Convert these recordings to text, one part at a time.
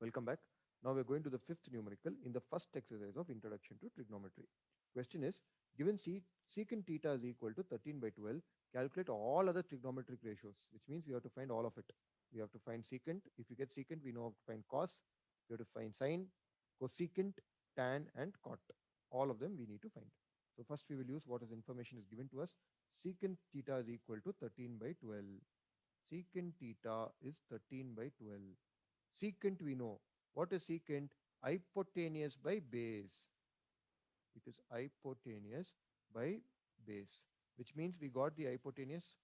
Welcome back. Now we're going to the fifth numerical in the first exercise of Introduction to Trigonometry. Question is, given secant theta is equal to 13 by 12, calculate all other trigonometric ratios, which means we have to find all of it. We have to find secant. If you get secant, we know how to find cos. We have to find sine, cosecant, tan, and cot. All of them we need to find. So first we will use what is information is given to us. Secant theta is equal to 13 by 12. Secant theta is 13 by 12. Secant we know. What is secant? Hypotenuse by base. It is hypotenuse by base, which means we got the hypotenuse.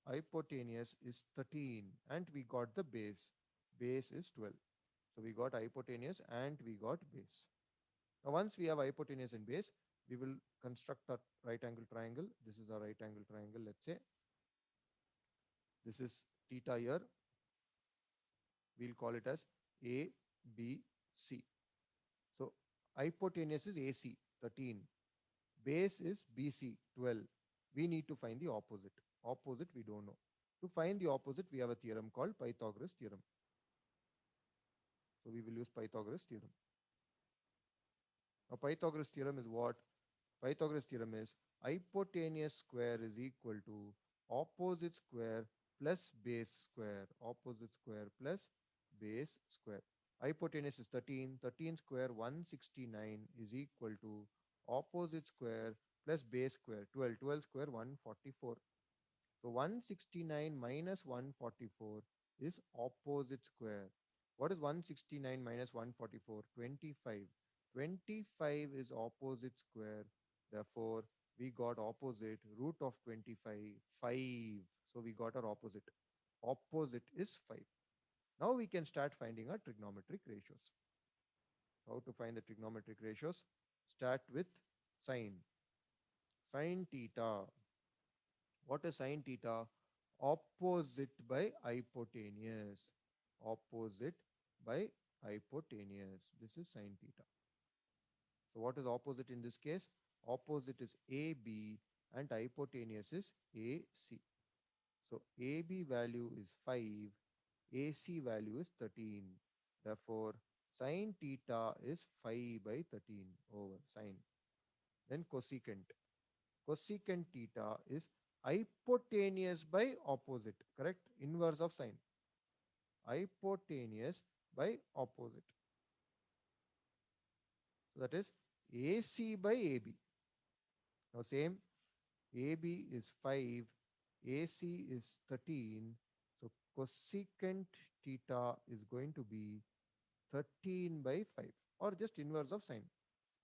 Hypotenuse is 13 and we got the base. Base is 12. So we got hypotenuse and we got base. Now once we have hypotenuse and base, we will construct a right angle triangle. This is a right angle triangle. Let's say this is theta here. We'll call it as A, B, C. So hypotenuse is AC, 13. Base is BC, 12. We need to find the opposite. Opposite we don't know. To find the opposite, we have a theorem called Pythagoras theorem. So we will use Pythagoras theorem. Now Pythagoras theorem is what? Pythagoras theorem is hypotenuse square is equal to opposite square plus base square. Opposite square plus base square. Hypotenuse is 13. 13 square 169 is equal to opposite square plus base square 12. 12 square 144. So 169 minus 144 is opposite square. What is 169 minus 144? 25. 25 is opposite square. Therefore, we got opposite. Root of 25, 5. So we got our opposite. Opposite is 5. Now we can start finding our trigonometric ratios. So how to find the trigonometric ratios? Start with sine. Sine theta. What is sine theta? Opposite by hypotenuse. Opposite by hypotenuse. This is sine theta. So what is opposite in this case? Opposite is AB and hypotenuse is AC. So AB value is 5. AC value is 13. Therefore, sine theta is 5 by 13 over sine. Then cosecant. Cosecant theta is hypotenuse by opposite, correct? Inverse of sine. Hypotenuse by opposite. So that is AC by AB. Now same, AB is 5, AC is 13. So cosecant theta is going to be 13 by 5 or just inverse of sine.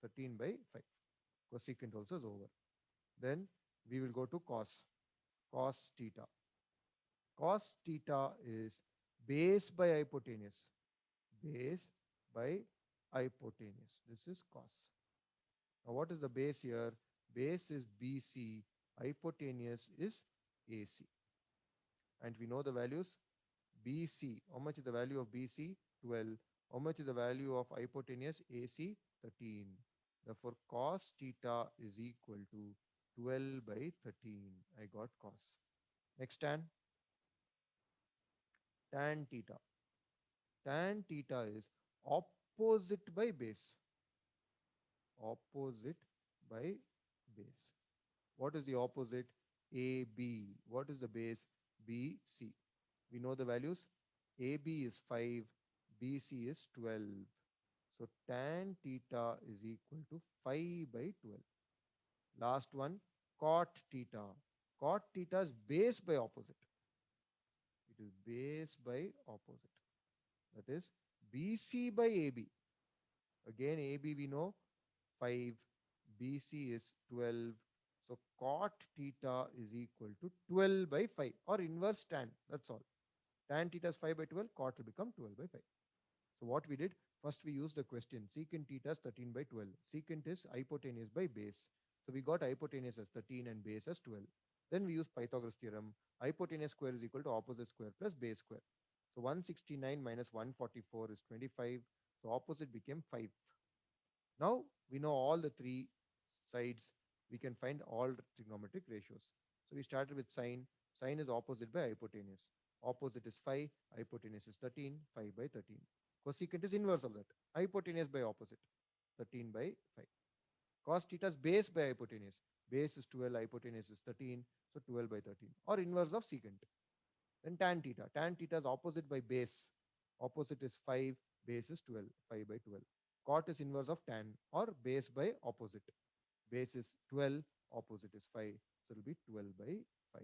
13 by 5. Cosecant also is over. Then we will go to cos. Cos theta. Cos theta is base by hypotenuse. Base by hypotenuse. This is cos. Now what is the base here? Base is BC. Hypotenuse is AC. And we know the values. BC. How much is the value of BC? 12. How much is the value of hypotenuse? AC? 13. Therefore, cos theta is equal to 12 by 13. I got cos. Next tan. Tan theta. Tan theta is opposite by base. Opposite by base. What is the opposite? AB. What is the base? BC. We know the values. AB is 5. BC is 12. So tan theta is equal to 5 by 12. Last one, cot theta. Cot theta is base by opposite. It is base by opposite. That is BC by AB. Again, AB we know 5. BC is 12. So cot theta is equal to 12 by 5 or inverse tan. That's all. Tan theta is 5 by 12. Cot will become 12 by 5. So what we did, first we used the question. Secant theta is 13 by 12. Secant is hypotenuse by base. So we got hypotenuse as 13 and base as 12. Then we use Pythagoras theorem. Hypotenuse square is equal to opposite square plus base square. So 169 minus 144 is 25. So opposite became 5. Now we know all the three sides. We can find all trigonometric ratios. So we started with sine. Sine is opposite by hypotenuse. Opposite is 5, hypotenuse is 13, 5 by 13. Cosecant is inverse of that. Hypotenuse by opposite, 13 by 5. Cos theta is base by hypotenuse. Base is 12, hypotenuse is 13, so 12 by 13. Or inverse of secant. Then tan theta. Tan theta is opposite by base. Opposite is 5, base is 12, 5 by 12. Cot is inverse of tan or base by opposite. Base is 12, opposite is 5, so it will be 12 by 5.